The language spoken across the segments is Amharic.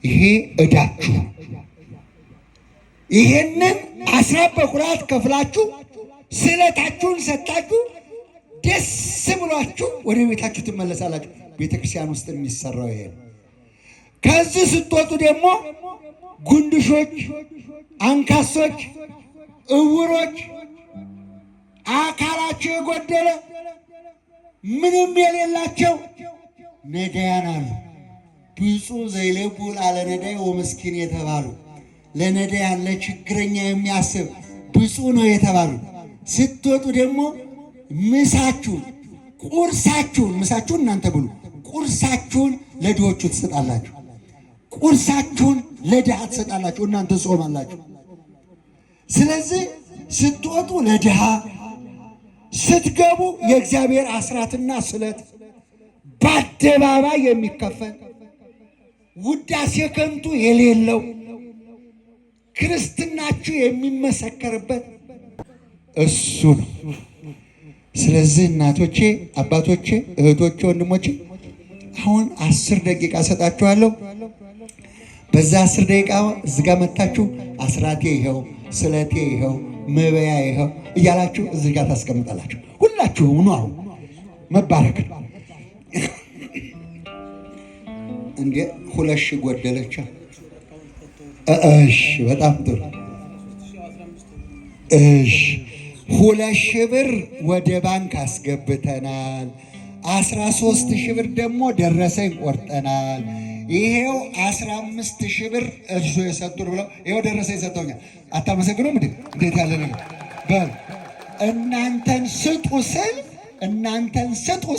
ይሄ እዳችሁ ይሄንን አስራት በኩራት ከፍላችሁ ስለታችሁን ሰጣችሁ ደስ ብሏችሁ ወደ ቤታችሁ ትመለሳላችሁ። ቤተክርስቲያን ውስጥ የሚሰራው ይሄ ነው። ከዚህ ስትወጡ ደግሞ ጉንድሾች፣ አንካሶች፣ እውሮች፣ አካላቸው የጎደለ ምንም የሌላቸው ነዳያን አሉ። ብፁዕ ዘይሌቡ ላለ ነዳይ ወምስኪን የተባሉ ለነዳያን ለችግረኛ የሚያስብ ብፁዕ ነው የተባሉ። ስትወጡ ደግሞ ምሳችሁን፣ ቁርሳችሁን፣ ምሳችሁን እናንተ ብሉ፣ ቁርሳችሁን ለድሆቹ ትሰጣላችሁ። ቁርሳችሁን ለድሃ ትሰጣላችሁ፣ እናንተ ጾማላችሁ። ስለዚህ ስትወጡ ለድሃ፣ ስትገቡ የእግዚአብሔር አስራትና ስለት በአደባባይ የሚከፈል ውዳሴ ከንቱ የሌለው ክርስትናችሁ የሚመሰከርበት እሱ ነው። ስለዚህ እናቶቼ፣ አባቶቼ፣ እህቶቼ፣ ወንድሞቼ አሁን 10 ደቂቃ ሰጣችኋለሁ። በዛ 10 ደቂቃ እዚህ ጋር መታችሁ አስራቴ ይኸው፣ ስለቴ ይኸው፣ መበያ ይኸው እያላችሁ እዚህ ጋር ታስቀምጣላችሁ። ሁላችሁም ነው አሁን መባረክ ነው። እንዴ 2,000 ጎደለች። እሺ በጣም ጥሩ። እሺ 2,000 ብር ወደ ባንክ አስገብተናል። 13,000 ብር ደግሞ ደረሰኝ ቆርጠናል። ይሄው 15,000 ብር እርሶ የሰጡን ብለው ይሄው ደረሰኝ ሰጥተውኛል። አታመሰግኑም እንዴ? እንዴት ያለ ነገር በል። እናንተን ስጡ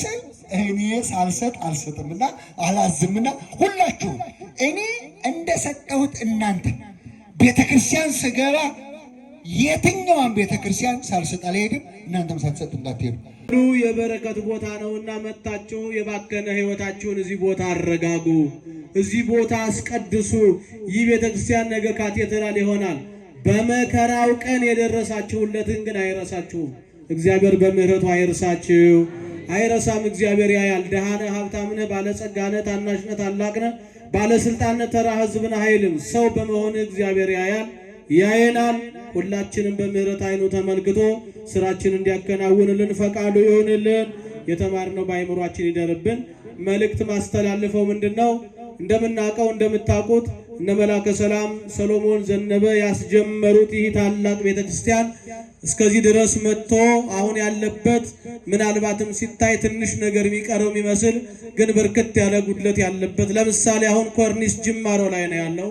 ስል እኔ ሳልሰጥ አልሰጥምና አላዝምና ሁላችሁም እኔ እንደሰጠሁት እናንተ ቤተክርስቲያን ስገባ የትኛዋን ቤተክርስቲያን ሳልሰጥ አልሄድም። እናንተም ሳትሰጡ እንዳትሄዱ። የበረከት ቦታ ነውና መጣችሁ የባከነ ሕይወታችሁን እዚህ ቦታ አረጋጉ፣ እዚህ ቦታ አስቀድሱ። ይህ ቤተክርስቲያን ነገ ካቴድራል ይሆናል። በመከራው ቀን የደረሳችሁለትን ግን አይረሳችሁም። እግዚአብሔር በምህረቱ አይርሳችሁ፣ አይረሳም። እግዚአብሔር ያያል። ደሃነ ሀብታምነ፣ ባለጸጋነ፣ ታናሽነ፣ ታላቅነ፣ ባለስልጣነ፣ ተራ ህዝብነ ኃይልም ሰው በመሆን እግዚአብሔር ያያል፣ ያየናል። ሁላችንም በምህረት አይኑ ተመልክቶ ስራችን እንዲያከናውንልን ፈቃዱ ይሁንልን። የተማርነው በአይምሯችን ይደርብን። መልእክት ማስተላልፈው ምንድነው? እንደምናውቀው እንደምታውቁት እነ መላከ ሰላም ሰሎሞን ዘነበ ያስጀመሩት ይህ ታላቅ ቤተክርስቲያን እስከዚህ ድረስ መጥቶ አሁን ያለበት ምናልባትም ሲታይ ትንሽ ነገር የሚቀረው የሚመስል ግን በርከት ያለ ጉድለት ያለበት፣ ለምሳሌ አሁን ኮርኒስ ጅማሮ ላይ ነው ያለው።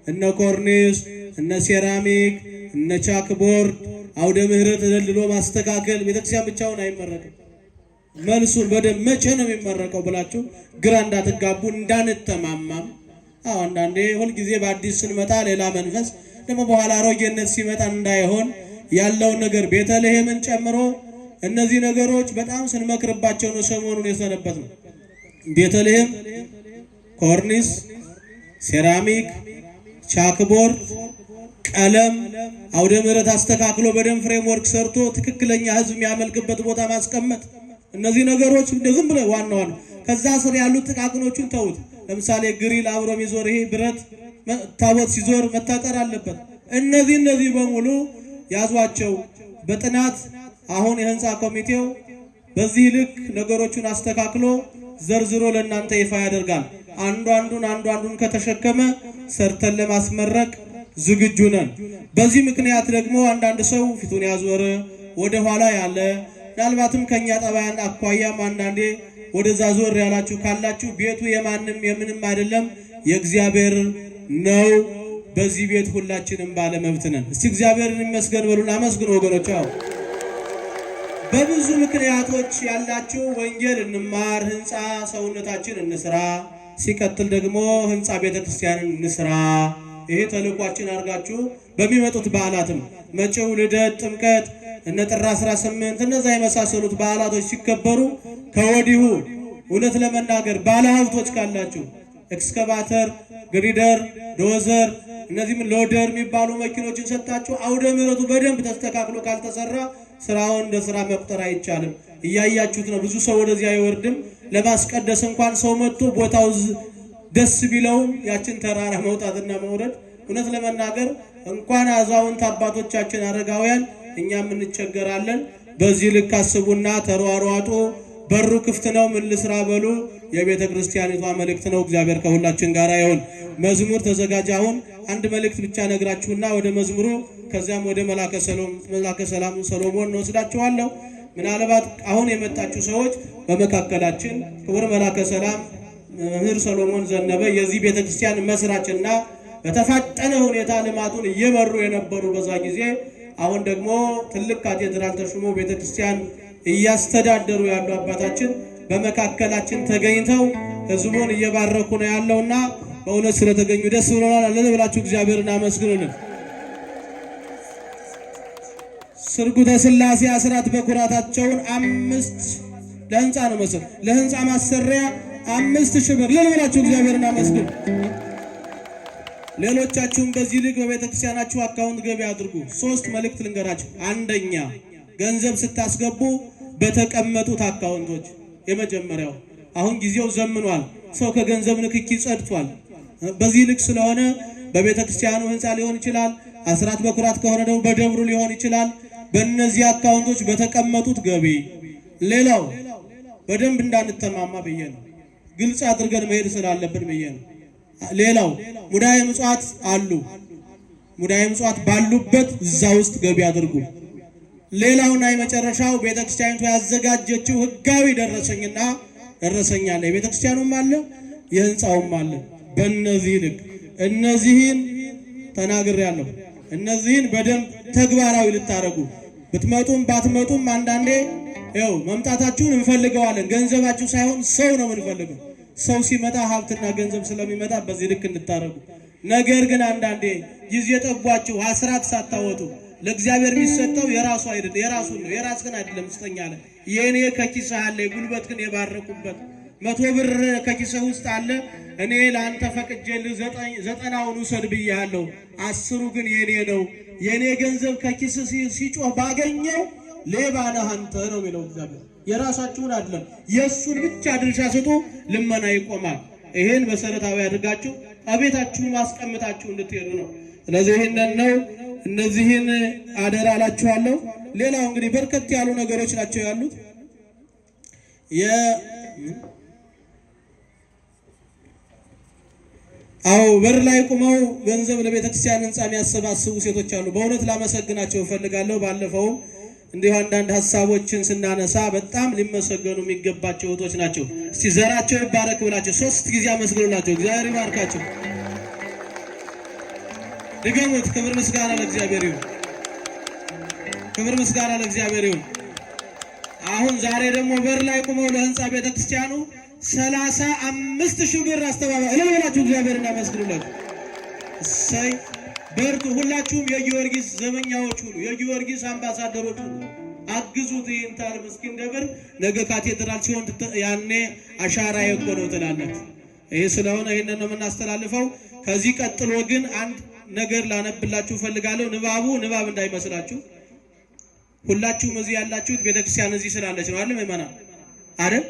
እነ ኮርኒስ፣ እነ ሴራሚክ፣ እነ ቻክቦርድ፣ አውደ ምህረት ደልሎ ማስተካከል። ቤተክርስቲያን ብቻውን አይመረቅም። መልሱን በደም መቼ ነው የሚመረቀው ብላችሁ ግራ እንዳትጋቡ፣ እንዳንተማማም። አንዳንዴ ሁልጊዜ በአዲስ ስንመጣ ሌላ መንፈስ ደግሞ በኋላ አሮጌነት ሲመጣ እንዳይሆን ያለውን ነገር ቤተልሔምን ጨምሮ እነዚህ ነገሮች በጣም ስንመክርባቸው ነው ሰሞኑን የሰነበት ነው። ቤተልሔም ኮርኒስ፣ ሴራሚክ፣ ቻክቦርድ፣ ቀለም፣ አውደ ምህረት አስተካክሎ በደም ፍሬምወርክ ሰርቶ ትክክለኛ ህዝብ የሚያመልክበት ቦታ ማስቀመጥ። እነዚህ ነገሮች ዝም ብለው ዋናው ነው። ከዛ ስር ያሉት ጥቃቅኖቹን ተውት። ለምሳሌ ግሪል አብሮ የሚዞር ይሄ ብረት ታቦት ሲዞር መታጠር አለበት። እነዚህ በሙሉ ያዟቸው በጥናት። አሁን የህንፃ ኮሚቴው በዚህ ልክ ነገሮቹን አስተካክሎ ዘርዝሮ ለእናንተ ይፋ ያደርጋል። አንዱ አንዱን ከተሸከመ ሰርተን ለማስመረቅ ዝግጁ ነን። በዚህ ምክንያት ደግሞ አንዳንድ ሰው ፊቱን ያዞረ ወደ ኋላ ያለ ምናልባትም ከኛ ጠባያን አኳያም አንዳንዴ ወደዛ ዞር ያላችሁ ካላችሁ ቤቱ የማንም የምንም አይደለም፣ የእግዚአብሔር ነው። በዚህ ቤት ሁላችንም ባለ መብት ነን። እስቲ እግዚአብሔርን ይመስገን በሉና አመስግኑ ወገኖች። በብዙ ምክንያቶች ያላችሁ ወንጌል እንማር፣ ህንፃ ሰውነታችን እንስራ፣ ሲቀጥል ደግሞ ህንፃ ቤተክርስቲያንን እንስራ። ይሄ ተልኳችን አድርጋችሁ በሚመጡት በዓላትም መጪው ልደት፣ ጥምቀት፣ እነ ጥር 18 እነዛ የመሳሰሉት በዓላቶች ሲከበሩ ከወዲሁ እውነት ለመናገር ባለሀብቶች ካላችሁ ኤክስካቫተር፣ ግሪደር፣ ዶዘር እነዚህም ሎደር የሚባሉ መኪኖችን ሰጣችሁ አውደ ምህረቱ በደንብ ተስተካክሎ ካልተሰራ ስራውን እንደ ስራ መቁጠር አይቻልም። እያያችሁት ነው። ብዙ ሰው ወደዚህ አይወርድም። ለማስቀደስ እንኳን ሰው መጥቶ ቦታው ደስ ቢለውም ያችን ተራራ መውጣትና መውረድ እውነት ለመናገር እንኳን አዛውንት አባቶቻችን አረጋውያን እኛም እንቸገራለን። በዚህ ልክ አስቡና ተሯሯጡ። በሩ ክፍት ነው፣ ምን ልስራ በሉ። የቤተ ክርስቲያኒቷ መልእክት ነው። እግዚአብሔር ከሁላችን ጋር ይሁን። መዝሙር ተዘጋጅ። አሁን አንድ መልእክት ብቻ ነግራችሁና ወደ መዝሙሩ ከዚያም ወደ መላከ ሰላም ሰሎሞን እንወስዳችኋለሁ። ምናልባት አሁን የመጣችሁ ሰዎች በመካከላችን ክቡር መላከ ሰላም መምህር ሰሎሞን ዘነበ የዚህ ቤተክርስቲያን መስራችና በተፋጠነ ሁኔታ ልማቱን እየመሩ የነበሩ በዛ ጊዜ አሁን ደግሞ ትልቅ ካቴድራል ተሹሞ ቤተክርስቲያን እያስተዳደሩ ያሉ አባታችን በመካከላችን ተገኝተው ህዝቡን እየባረኩ ነው ያለውና በእውነት ስለተገኙ ደስ ብሎናል። አለን ብላችሁ እግዚአብሔርን አመስግኑልን። ስርጉተ ሥላሴ አስራት በኩራታቸውን 5 ለህንፃ ነው መሰል ለህንፃ ማሰሪያ 5000 ብር ለልብላችሁ እግዚአብሔርን አመስግኑ። ሌሎቻችሁም በዚህ ልክ በቤተክርስቲያናችሁ አካውንት ገቢ አድርጉ። 3 መልእክት ልንገራችሁ። አንደኛ ገንዘብ ስታስገቡ በተቀመጡት አካውንቶች የመጀመሪያው አሁን ጊዜው ዘምኗል። ሰው ከገንዘብ ንክኪ ጸድቷል። በዚህ ልክ ስለሆነ በቤተክርስቲያኑ ህንፃ ሊሆን ይችላል፣ አስራት በኩራት ከሆነ ደግሞ በደብሩ ሊሆን ይችላል። በእነዚህ አካውንቶች በተቀመጡት ገቢ። ሌላው በደንብ እንዳንተማማ ብዬ ነው፣ ግልጽ አድርገን መሄድ ስላለብን ብዬ ነው። ሌላው ሙዳየ ምጽዋት አሉ። ሙዳየ ምጽዋት ባሉበት እዛ ውስጥ ገቢ አድርጉ። ሌላውና የመጨረሻው ቤተክርስቲያኒቱ ያዘጋጀችው ህጋዊ ደረሰኝ አለ። የቤተክርስቲያኑም አለ የህንፃውም አለ። በእነዚህ ልክ እነዚህን ተናግሬያለሁ። እነዚህን በደንብ ተግባራዊ ልታረጉ ብትመጡም ባትመጡም አንዳንዴ መምጣታችሁን እንፈልገዋለን። ገንዘባችሁ ሳይሆን ሰው ነው የምንፈልገው። ሰው ሲመጣ ሀብትና ገንዘብ ስለሚመጣ በዚህ ልክ እንድታረጉ። ነገር ግን አንዳንዴ ጊዜ ጠቧችሁ አስራት ሳታወጡ ለእግዚአብሔር የሚሰጠው የራሱ አይደለም፣ የራሱን ነው። የራስህን አይደለም ስጠኝ አለ። የኔ ከኪስህ አለ፣ ጉልበት ግን የባረኩበት 100 ብር ከኪስህ ውስጥ አለ። እኔ ለአንተ ፈቅጄልህ 90ውን ውሰድ ብያለሁ፣ 10ሩ ግን የኔ ነው። የኔ ገንዘብ ከኪስህ ሲጮህ ባገኘው ሌባ ነህ አንተ ነው የሚለው እግዚአብሔር። የራሳችሁን አይደለም የእሱን ብቻ ድርሻ ስጡ፣ ልመና ይቆማል። ይሄን መሰረታዊ አድርጋችሁ አቤታችሁ ማስቀምጣችሁ እንድትሄዱ ነው። ስለዚህ ይሄንን ነው እነዚህን አደራ አላችኋለሁ። ሌላው እንግዲህ በርከት ያሉ ነገሮች ናቸው ያሉት። በር ላይ ቆመው ገንዘብ ለቤተክርስቲያን ህንፃ የሚያሰባስቡ ሴቶች አሉ። በእውነት ላመሰግናቸው እፈልጋለሁ። ባለፈውም እንዲሁ አንዳንድ ሀሳቦችን ስናነሳ በጣም ሊመሰገኑ የሚገባቸው እህቶች ናቸው። እስቲ ዘራቸው ይባረክ ብላቸው 3 ጊዜ አመስግኑላቸው። እግዚአብሔር ይባርካቸው። ድገሙት። ክብር ምስጋና ለእግዚአብሔር ይሁን። ክብር ምስጋና ለእግዚአብሔር ይሁን። አሁን ዛሬ ደግሞ በር ላይ ቆመው ለህንፃ ቤተክርስቲያኑ 35,000 ብር አስተባባሪ እልልላችሁ እግዚአብሔርን አመስግኑላችሁ። እሰይ በርቱ። ሁላችሁም የጊዮርጊስ ዘመኛዎች ሁኑ፣ የጊዮርጊስ አምባሳደሮች ሁኑ። አግዙት። ይህን ታል ምስኪን ደብር ነገ ካቴድራል ሲሆን ያኔ አሻራ የቆነው ትላላችሁ። ይሄ ስለሆነ ይሄንን ነው የምናስተላልፈው። ከዚህ ቀጥሎ ግን አንድ ነገር ላነብላችሁ ፈልጋለሁ። ንባብ እንዳይመስላችሁ። ሁላችሁም እዚህ ያላችሁት ቤተክርስቲያን እዚህ ስላለች ነው አይደል? መመና አይደል?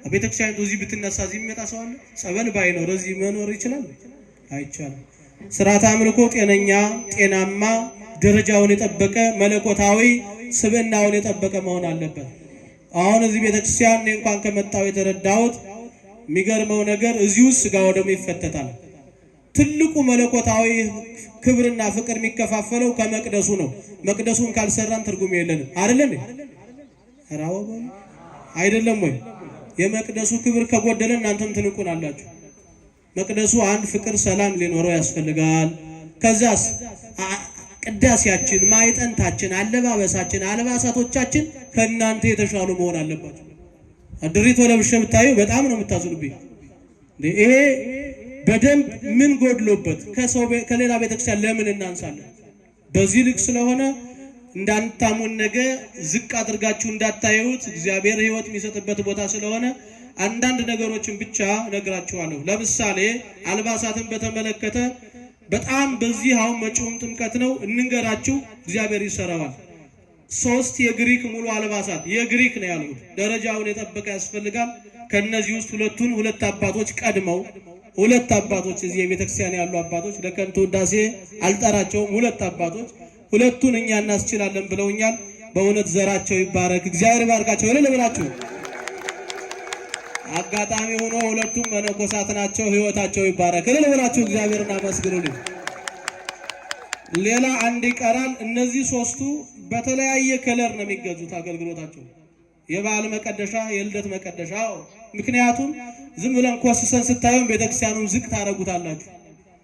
ቤተክርስቲያን እዚህ ብትነሳ እዚህ የሚመጣ ሰው አለ? ጸበል ባይኖር እዚህ መኖር ይችላል? አይቻልም። ስርዓተ አምልኮ ጤናማ ደረጃውን የጠበቀ መለኮታዊ ስብዕናውን የጠበቀ መሆን አለበት። አሁን እዚህ ቤተክርስቲያን እኔ እንኳን ከመጣው የተረዳሁት የሚገርመው ነገር እዚህ ውስጥ ስጋ ወደሙ ይፈተታል። ትልቁ መለኮታዊ ክብርና ፍቅር የሚከፋፈለው ከመቅደሱ ነው። መቅደሱን ካልሰራን ትርጉም የለንም። አይደለም አይደለም ወይ? የመቅደሱ ክብር ከጎደለ እናንተም ትንቁናላችሁ። መቅደሱ አንድ ፍቅር፣ ሰላም ሊኖረው ያስፈልጋል። ከዛስ ቅዳሴያችን፣ ማይጠንታችን፣ አለባበሳችን፣ አልባሳቶቻችን ከእናንተ የተሻሉ መሆን አለባቸው። አድሪቶ ለብሼ ብታዩ በጣም ነው የምታዝኑብኝ። ይሄ በደንብ ምን ጎድሎበት ከሌላ ቤተክርስቲያን ለምን እናንሳለን? በዚህ ልክ ስለሆነ እንዳንታሙን ነገ ዝቅ አድርጋችሁ እንዳታዩት። እግዚአብሔር ሕይወት የሚሰጥበት ቦታ ስለሆነ አንዳንድ ነገሮችን ብቻ ነግራችኋለሁ። ለምሳሌ አልባሳትን በተመለከተ በጣም በዚህ አሁን መጪውም ጥምቀት ነው እንንገራችሁ፣ እግዚአብሔር ይሰራዋል። 3 የግሪክ ሙሉ አልባሳት የግሪክ ነው ያሉት፣ ደረጃውን የጠበቀ ያስፈልጋል። ከነዚህ ውስጥ ሁለት አባቶች ቀድመው ሁለት አባቶች እዚህ የቤተክርስቲያን ያሉ አባቶች ለከንቱ ውዳሴ አልጠራቸውም። ሁለት አባቶች ሁለቱን እኛ እናስችላለን ብለውኛል። በእውነት ዘራቸው ይባረክ፣ እግዚአብሔር ይባርካቸው። ለለብላችሁ አጋጣሚ ሆኖ ሁለቱም መነኮሳት ናቸው። ህይወታቸው ይባረክ። ለለብላችሁ እግዚአብሔርን አመስግኑልኝ። ሌላ አንድ ይቀራል። እነዚህ ሶስቱ በተለያየ ከለር ነው የሚገዙት አገልግሎታቸው። የበዓል መቀደሻ፣ የልደት መቀደሻ። ምክንያቱም ዝም ብለን ኮስሰን ስታዩን ቤተክርስቲያኑን ዝቅ ታረጉታላችሁ።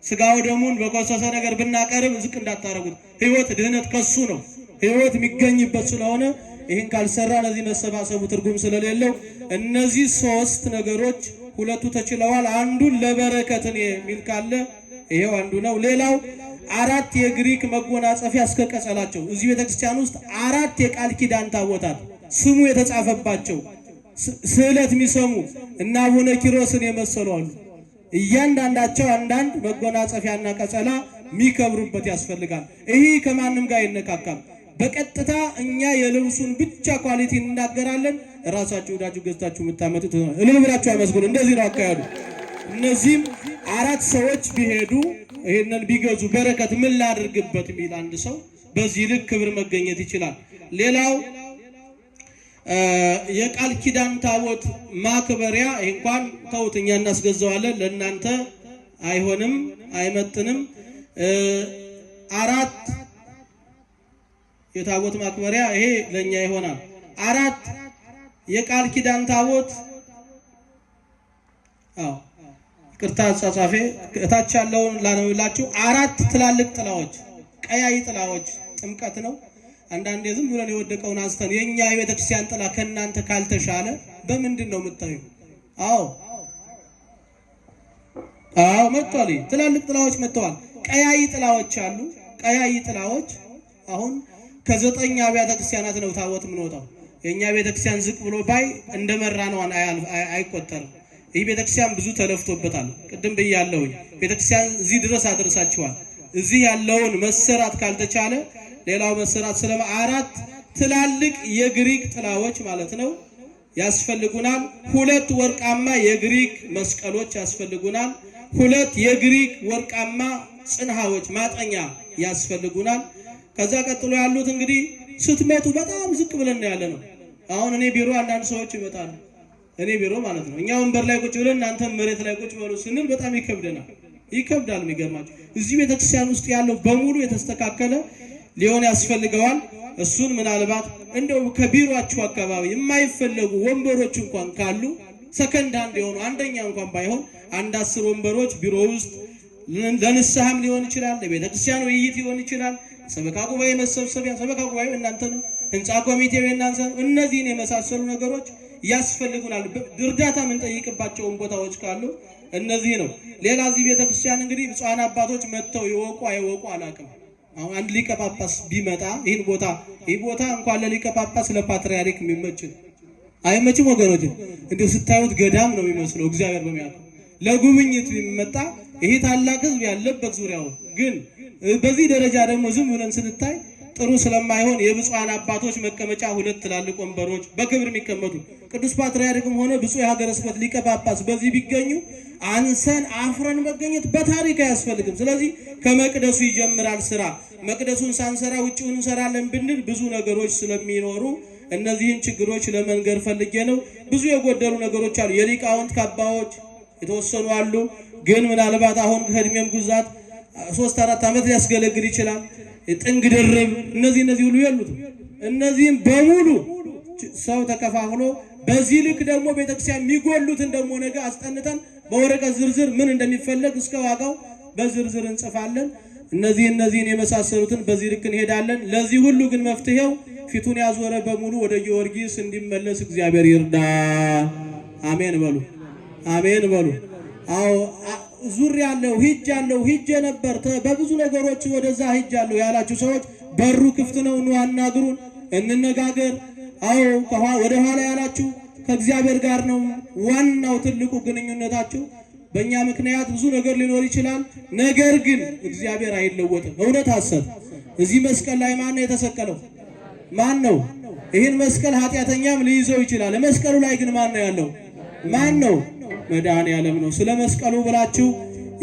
ስጋው ደሙን በኮሰሰ ነገር ብናቀርብ ዝቅ እንዳታረጉት። ህይወት ድህነት ከሱ ነው። ህይወት የሚገኝበት ስለሆነ ይህን ካልሰራ ለዚህ መሰባሰቡ ትርጉም ስለሌለው እነዚህ ሶስት ነገሮች ሁለቱ ተችለዋል። አንዱን ለበረከትን የሚል ካለ ይሄው አንዱ ነው። ሌላው አራት የግሪክ መጎናጸፊያ እስከ ቀጸላቸው እዚህ ቤተክርስቲያን ውስጥ አራት የቃል ኪዳን ታቦታት ስሙ የተጻፈባቸው ስዕለት የሚሰሙ እና አቡነ ኪሮስን የመሰሉ አሉ። እያንዳንዳቸው አንዳንድ መጎናጸፊያና ቀጸላ የሚከብሩበት ያስፈልጋል። ይህ ከማንም ጋር አይነካካም። በቀጥታ እኛ የልብሱን ብቻ ኳሊቲ እናገራለን። ራሳችሁ ወዳጁ ገዝታችሁ የምታመጡት እልል ብላችሁ አመስግኑ። እንደዚህ ነው አካሄዱ። እነዚህም አራት ሰዎች ቢሄዱ ይሄንን ቢገዙ በረከት ምን ላድርግበት የሚል አንድ ሰው በዚህ ልክ ክብር መገኘት ይችላል። ሌላው የቃል ኪዳን ታቦት ማክበሪያ እንኳን ተውት፣ እኛ እናስገዛዋለን። ለእናንተ አይሆንም፣ አይመጥንም። አራት የታቦት ማክበሪያ ይሄ ለኛ ይሆናል። አራት የቃል ኪዳን ታቦት ቅርታ ጻጻፌ እታች ያለውን ላነብላችሁ። አራት ትላልቅ ጥላዎች፣ ቀያይ ጥላዎች ጥምቀት ነው። አንዳንዴ ዝም ብለን የወደቀውን አንስተን የኛ የቤተክርስቲያን ጥላ ከእናንተ ካልተሻለ በምንድን ነው የምታዩ? አዎ መጥቷል። ትላልቅ ጥላዎች መጥተዋል። ቀያይ ጥላዎች አሉ። ቀያይ ጥላዎች አሁን ከ9 አብያተ ክርስቲያናት ነው ታቦት የምንወጣው። የኛ ቤተክርስቲያን ዝቅ ብሎ ባይ እንደመራ ነው አይቆጠርም። ይህ ቤተክርስቲያን ብዙ ተለፍቶበታል። ቅድም ብያለሁ። ቤተክርስቲያን እዚህ ድረስ አድርሳችኋል። እዚህ ያለውን መሰራት ካልተቻለ ሌላው መሰራት ስለማ አራት ትላልቅ የግሪክ ጥላዎች ማለት ነው ያስፈልጉናል። ሁለት ወርቃማ የግሪክ መስቀሎች ያስፈልጉናል። ሁለት የግሪክ ወርቃማ ጽንሃዎች ማጠኛ ያስፈልጉናል። ከዛ ቀጥሎ ያሉት እንግዲህ ስትመጡ በጣም ዝቅ ብለን ያለ ነው። አሁን እኔ ቢሮ አንዳንድ ሰዎች ይመጣሉ። እኔ ቢሮ ማለት ነው እኛ ወንበር ላይ ቁጭ ብለን እናንተ መሬት ላይ ቁጭ በሉ ስንል በጣም ይከብደናል። ይከብዳል። የሚገርማችሁ እዚህ ቤተክርስቲያን ውስጥ ያለው በሙሉ የተስተካከለ ሊሆን ያስፈልገዋል። እሱን ምናልባት እንደው ከቢሮአችሁ አካባቢ የማይፈለጉ ወንበሮች እንኳን ካሉ ሰከንድ አንድ የሆኑ አንደኛ እንኳን ባይሆን አንድ 10 ወንበሮች ቢሮ ውስጥ ለንስሐም ሊሆን ይችላል፣ ለቤተክርስቲያን ውይይት ሊሆን ይችላል፣ ሰበካ ጉባኤ መሰብሰቢያ፣ ሰበካ ጉባኤ እናንተ ነው፣ ህንፃ ኮሚቴው እናንተ ነው። እነዚህን የመሳሰሉ ነገሮች ያስፈልጉናል። እርዳታ የምንጠይቅባቸውን ቦታዎች ካሉ እነዚህ ነው። ሌላ እዚህ ቤተክርስቲያን እንግዲህ ብፁዓን አባቶች መጥተው ይወቁ አይወቁ አላውቅም። አሁን አንድ ሊቀ ጳጳስ ቢመጣ ይህ ቦታ እንኳን ለሊቀ ጳጳስ ለፓትርያርክ የሚመች አይመችም ወገኖች። እንዲሁ ስታዩት ገዳም ነው የሚመስለው። እግዚአብሔር በሚያውቀው ለጉብኝት ቢመጣ ይሄ ታላቅ ህዝብ ያለበት ዙሪያው ግን በዚህ ደረጃ ደግሞ ዝም ብለን ስንታይ ጥሩ ስለማይሆን የብፁዓን አባቶች መቀመጫ ሁለት ትላልቅ ወንበሮች በክብር የሚቀመጡ ቅዱስ ፓትርያርክም ሆነ ብፁዕ የሀገረ ስብከት ሊቀ ጳጳስ በዚህ ቢገኙ አንሰን አፍረን መገኘት በታሪክ አያስፈልግም። ስለዚህ ከመቅደሱ ይጀምራል ስራ። መቅደሱን ሳንሰራ ውጭውን እንሰራለን ብንል ብዙ ነገሮች ስለሚኖሩ እነዚህን ችግሮች ለመንገር ፈልጌ ነው። ብዙ የጎደሉ ነገሮች አሉ። የሊቃውንት ካባዎች የተወሰኑ አሉ። ግን ምናልባት አሁን ከእድሜም ጉዛት 3-4 ዓመት ሊያስገለግል ይችላል። ጥንግ ድርብ እነዚህ ሁሉ የሉት። እነዚህም በሙሉ ሰው ተከፋፍሎ በዚህ ልክ ደግሞ ቤተክርስቲያን የሚጎሉትን ደግሞ ነገ አስጠንተን በወረቀት ዝርዝር ምን እንደሚፈለግ እስከ ዋጋው በዝርዝር እንጽፋለን። እነዚህን የመሳሰሉትን በዚህ ልክ እንሄዳለን። ለዚህ ሁሉ ግን መፍትሄው ፊቱን ያዞረ በሙሉ ወደ ጊዮርጊስ እንዲመለስ እግዚአብሔር ይርዳ። አሜን በሉ። አሜን በሉ። አዎ ዙሪያለሁ ሂጄ ነበር በብዙ ነገሮች ወደዛ ሂጃለሁ ያላችሁ ሰዎች በሩ ክፍት ነው። ኑ አናግሩን፣ እንነጋገር። አዎ ወደ ኋላ ያላችሁ ከእግዚአብሔር ጋር ነው ዋናው ትልቁ ግንኙነታችሁ። በእኛ ምክንያት ብዙ ነገር ሊኖር ይችላል። ነገር ግን እግዚአብሔር አይለወጥም። እውነት ሐሰት። እዚህ መስቀል ላይ ማን ነው የተሰቀለው? ማን ነው? ይህን መስቀል ኃጢአተኛም ሊይዘው ይችላል። መስቀሉ ላይ ግን ማን ነው ያለው? ማን ነው? መድኃኔዓለም ነው። ስለ መስቀሉ ብላችሁ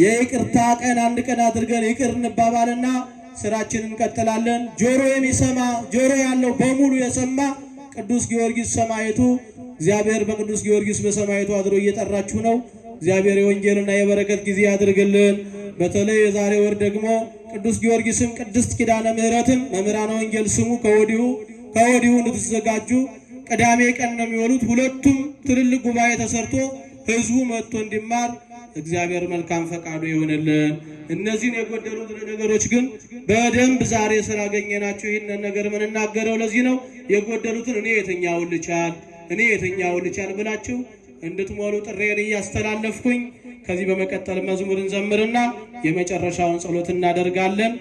የይቅርታ ቀን አንድ ቀን አድርገን ይቅር እንባባልና ስራችንን እንቀጥላለን። ጆሮ የሚሰማ ጆሮ ያለው በሙሉ የሰማ ቅዱስ ጊዮርጊስ ሰማዕቱ እግዚአብሔር በቅዱስ ጊዮርጊስ በሰማዕቱ አድሮ እየጠራችሁ ነው። እግዚአብሔር የወንጌልና የበረከት ጊዜ ያድርግልን። በተለይ የዛሬ ወር ደግሞ ቅዱስ ጊዮርጊስም ቅድስት ኪዳነ ምሕረትም መምህራነ ወንጌል ስሙ ከወዲሁ እንድትዘጋጁ ቅዳሜ ቀን ነው የሚውሉት። ሁለቱም ትልልቅ ጉባኤ ተሰርቶ ህዝቡ መጥቶ እንዲማር እግዚአብሔር መልካም ፈቃዱ ይሁንልን። እነዚህን የጎደሉት ነገሮች ግን በደንብ ዛሬ ስላገኘናችሁ ይህንን ነገር የምንናገረው ለዚህ ነው። የጎደሉትን እኔ የትኛውን ልቻል ብላችሁ እንድትሞሉ ጥሬን እያስተላለፍኩኝ ከዚህ በመቀጠል መዝሙር እንዘምርና የመጨረሻውን ጸሎት እናደርጋለን።